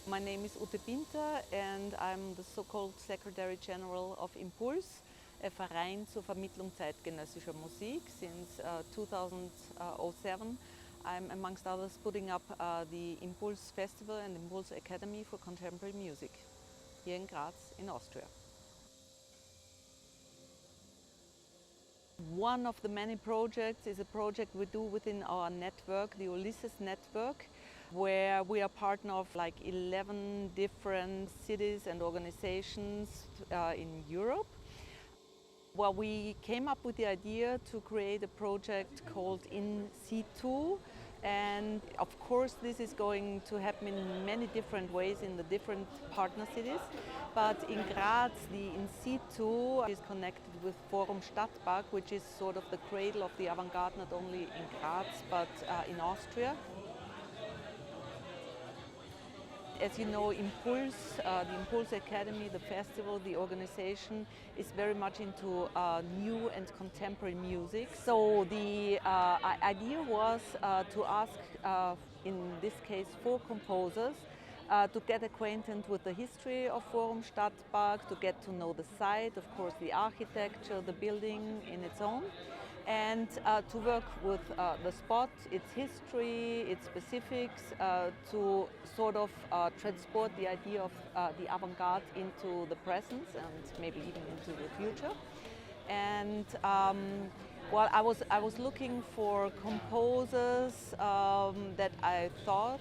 My name is Ute Pinter and I'm the so-called Secretary General of Impuls, a Verein zur Vermittlung zeitgenössischer Musik. Since 2007, I'm amongst others putting up the Impuls Festival and Impuls Academy for Contemporary Music here in Graz in Austria. One of the many projects is a project we do within our network, the Ulysses network, where we are partner of like 11 different cities and organizations in Europe. Well, we came up with the idea to create a project called In-Situ, and of course this is going to happen in many different ways in the different partner cities. But in Graz, the In-Situ is connected with Forum Stadtpark, which is sort of the cradle of the avant-garde, not only in Graz but in Austria. As you know, Impuls, the Impuls Academy, the festival, the organization is very much into new and contemporary music. So the idea was to ask, in this case, 4 composers to get acquainted with the history of Forum Stadtpark, to get to know the site, of course the architecture, the building in its own, and to work with the spot, its history, its specifics, to sort of transport the idea of the avant-garde into the present and maybe even into the future. And well, I was looking for composers that I thought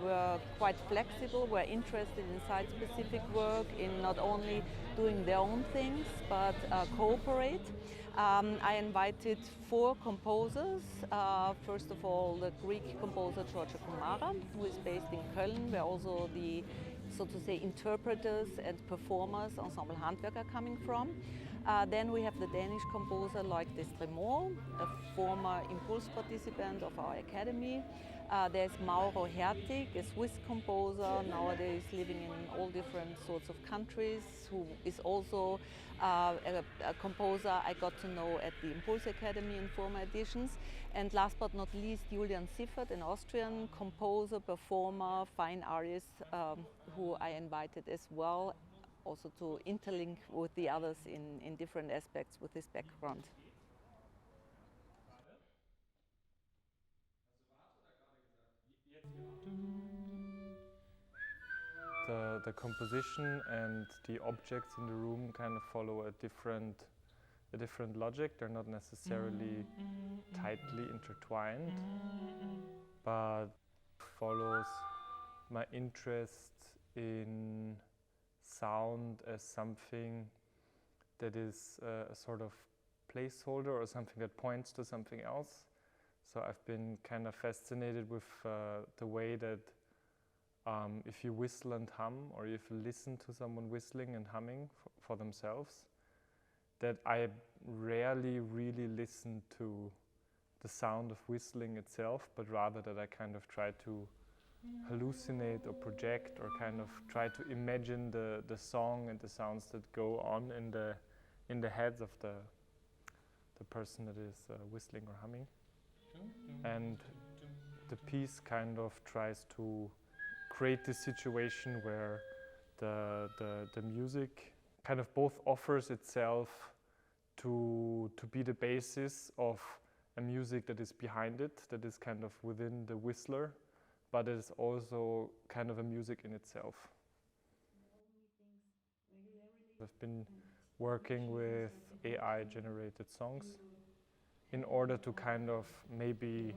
were quite flexible, were interested in site-specific work, in not only doing their own things but cooperate. I invited 4 composers. First of all, the Greek composer Georgia Komara, who is based in Köln, where also the, so to say, interpreters and performers, Ensemble Handwerk, are coming from. Then we have the Danish composer Loic Destremaux, a former Impuls participant of our academy. There's Mauro Hertig, a Swiss composer, nowadays living in all different sorts of countries, who is also a composer I got to know at the Impuls Academy in former editions. And last but not least, Julian Siffert, an Austrian composer, performer, fine artist, who I invited as well, also to interlink with the others in different aspects with his background. The composition and the objects in the room kind of follow a different logic. They're not necessarily tightly intertwined, but follows my interest in sound as something that is a sort of placeholder or something that points to something else. So I've been kind of fascinated with the way that if you whistle and hum, or if you listen to someone whistling and humming for themselves, that I rarely really listen to the sound of whistling itself, but rather that I kind of try to hallucinate or project, or kind of try to imagine the song and the sounds that go on in the heads of the person that is whistling or humming. And the piece kind of tries to create this situation where the music kind of both offers itself to be the basis of a music that is behind it, that is kind of within the whistler, but it is also kind of a music in itself. I've been working with AI-generated songs in order to kind of maybe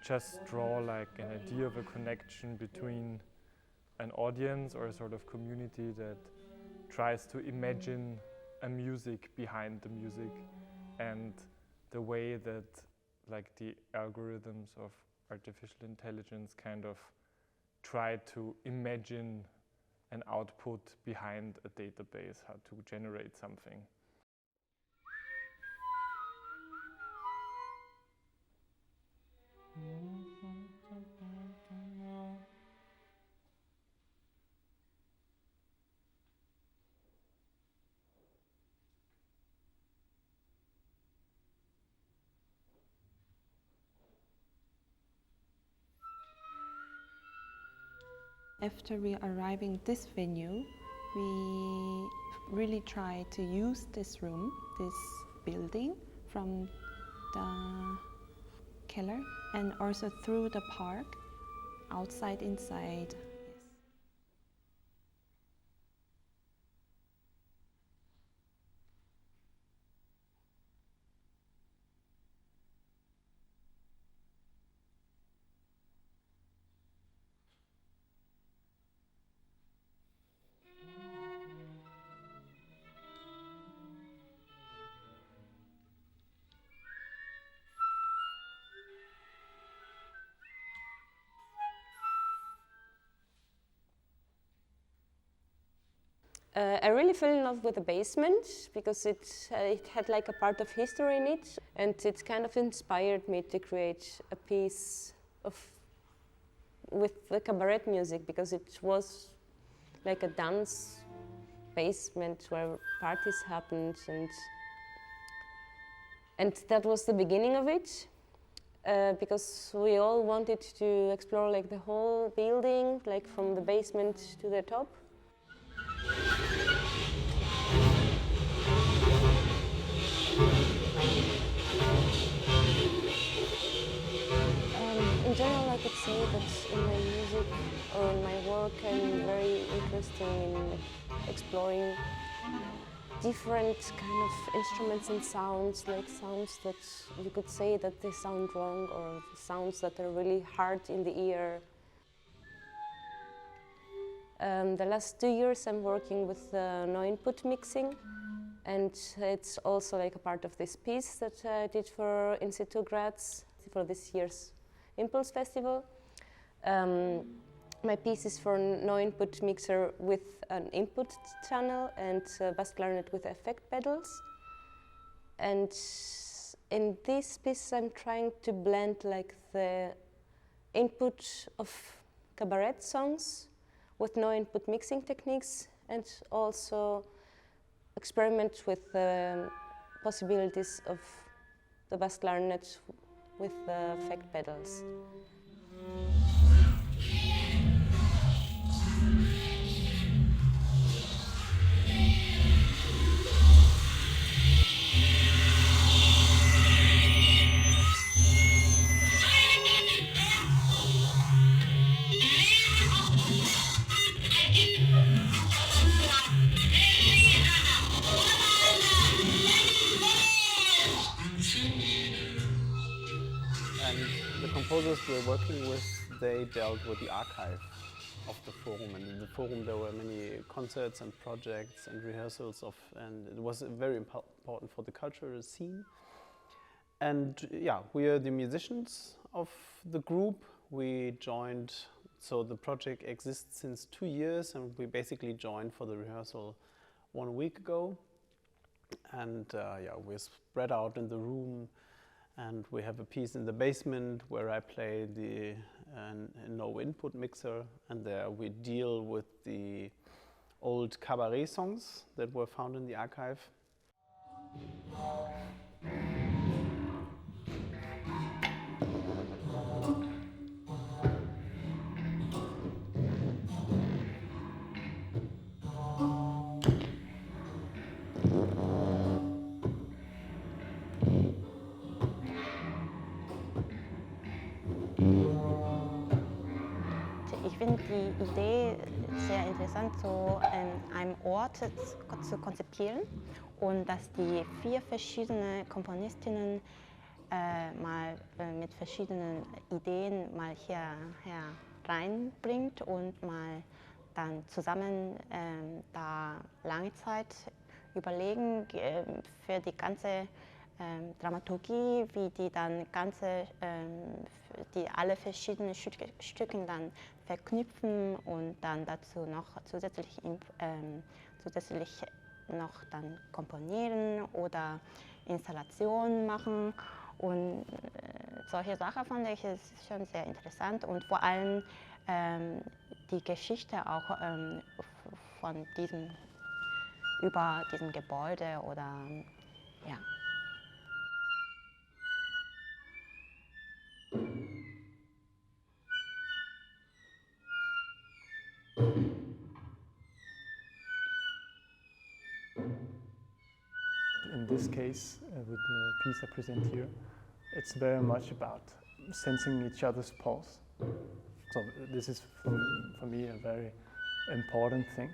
just draw like an idea of a connection between an audience or a sort of community that tries to imagine a music behind the music, and the way that like the algorithms of artificial intelligence kind of try to imagine an output behind a database, how to generate something. After we arriving at this venue, we really try to use this room, this building from the keller and also through the park, outside, inside. I really fell in love with the basement because it had like a part of history in it, and it kind of inspired me to create a piece with the cabaret music, because it was like a dance basement where parties happened, and that was the beginning of it. Because we all wanted to explore like the whole building, like from the basement to the top. In general, I could say that in my music or in my work, I'm very interested in exploring different kind of instruments and sounds, like sounds that you could say that they sound wrong, or sounds that are really hard in the ear. The last 2 years I'm working with no input mixing, and it's also like a part of this piece that I did for In-Situ Graz for this year's Impuls festival. My piece is for no input mixer with an input channel and bass clarinet with effect pedals. And in this piece I'm trying to blend like the input of cabaret songs with no input mixing techniques, and also experiment with the possibilities of the bass clarinet with the effect pedals. The composers we're working with, they dealt with the archive of the forum, and in the forum there were many concerts and projects and rehearsals and it was very important for the cultural scene. And yeah, we are the musicians of the group. We joined, so the project exists since 2 years, and we basically joined for the rehearsal 1 week ago. And yeah, we're spread out in the room. And we have a piece in the basement where I play the no input mixer, and there we deal with the old cabaret songs that were found in the archive. Ich finde die Idee sehr interessant, so einen Ort zu konzipieren und dass die 4 verschiedene Komponistinnen mal mit verschiedenen Ideen mal hier reinbringt und mal dann zusammen da lange Zeit überlegen für die ganze Dramaturgie, wie die dann die alle verschiedenen Stücke dann verknüpfen und dann dazu noch zusätzlich noch dann komponieren oder Installationen machen. Und solche Sachen fand ich ist schon sehr interessant und vor allem die Geschichte auch von über diesem Gebäude oder ja. In this case, with the piece I present here, it's very much about sensing each other's pulse. So this is, for me, a very important thing.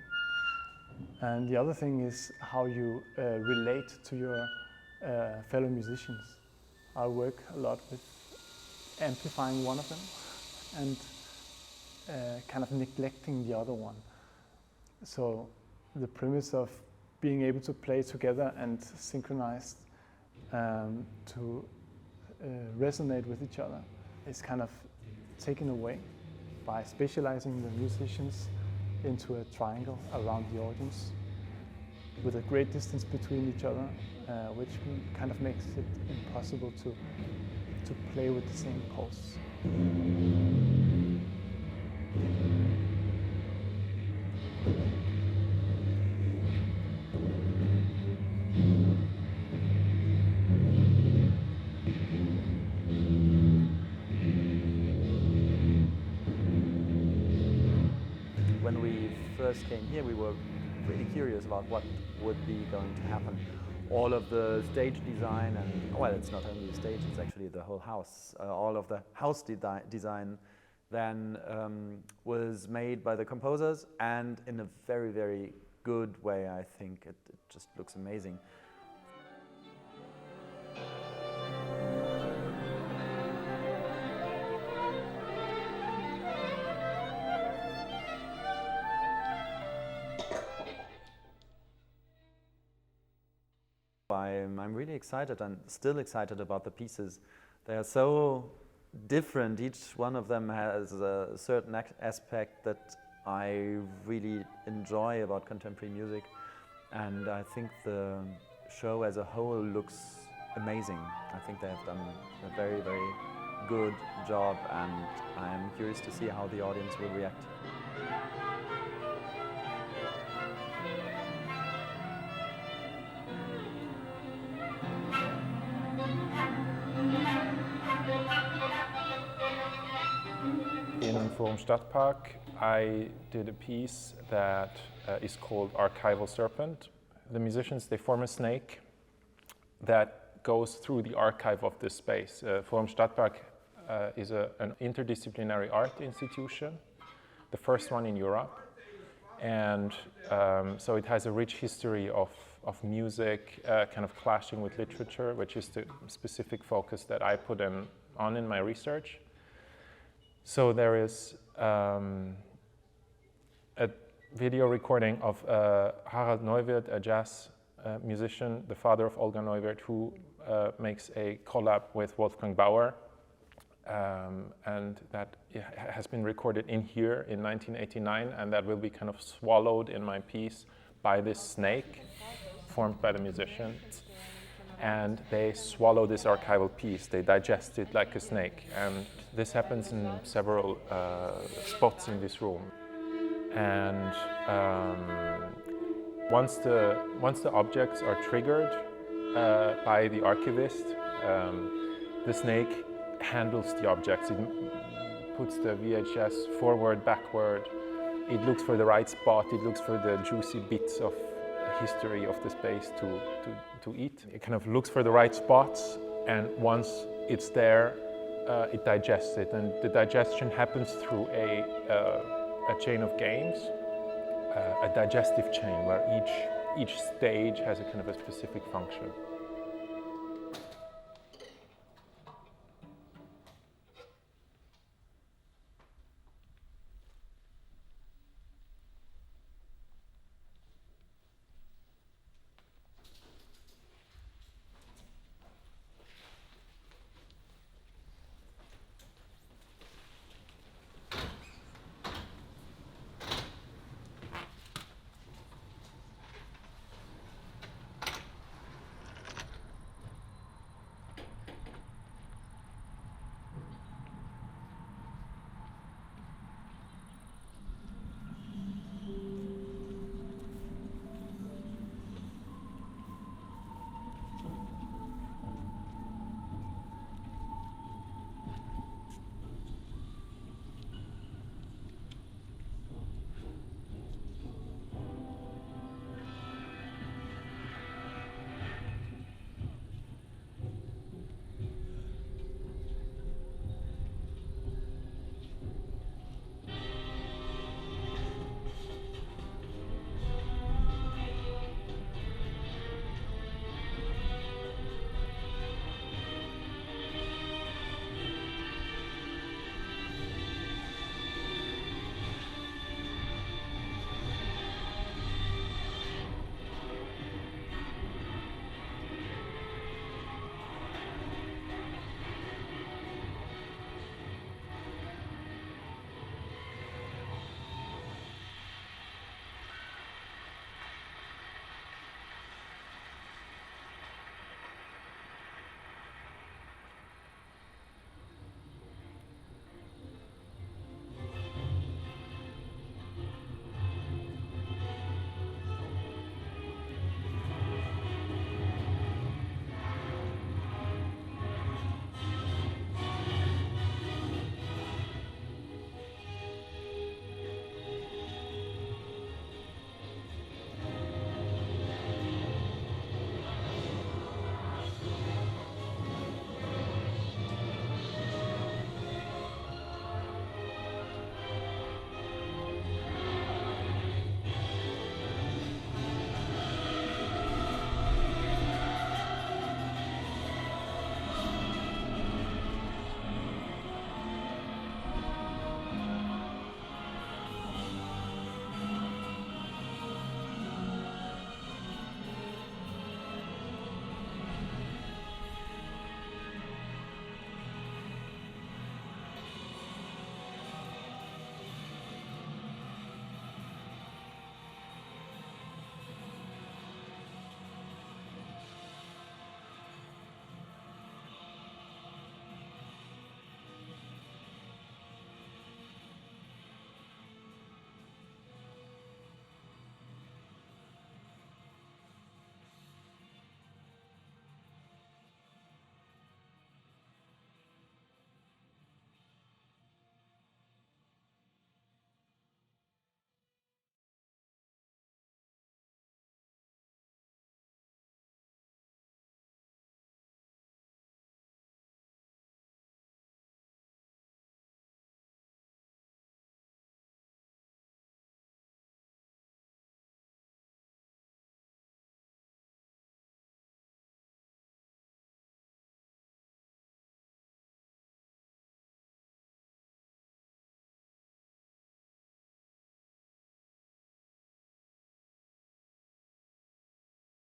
And the other thing is how you relate to your fellow musicians. I work a lot with amplifying one of them and kind of neglecting the other one. So the premise of being able to play together and synchronized to resonate with each other is kind of taken away by specializing the musicians into a triangle around the audience with a great distance between each other, which kind of makes it impossible to play with the same pulse. When we first came here, we were really curious about what would be going to happen. All of the stage design, and well, it's not only the stage, it's actually the whole house. All of the house design then was made by the composers, and in a very, very good way, I think. It just looks amazing. I'm really excited and still excited about the pieces. They are so different. Each one of them has a certain aspect that I really enjoy about contemporary music. And I think the show as a whole looks amazing. I think they have done a very, very good job, and I am curious to see how the audience will react. In Forum Stadtpark, I did a piece that is called Archival Serpent. The musicians, they form a snake that goes through the archive of this space. Forum Stadtpark is an interdisciplinary art institution, the first one in Europe. And so it has a rich history of music kind of clashing with literature, which is the specific focus that I put on in my research. So there is a video recording of Harald Neuwirth, a jazz musician, the father of Olga Neuwirth, who makes a collab with Wolfgang Bauer. And that has been recorded in here in 1989, and that will be kind of swallowed in my piece by this snake formed by the musicians. And they swallow this archival piece, they digest it like a snake. And this happens in several spots in this room. And once the objects are triggered by the archivist, the snake handles the objects. It puts the VHS forward, backward. It looks for the right spot. It looks for the juicy bits of history of the space to eat. It kind of looks for the right spots, and once it's there, it digests it. And the digestion happens through a chain of games, a digestive chain where each stage has a kind of a specific function.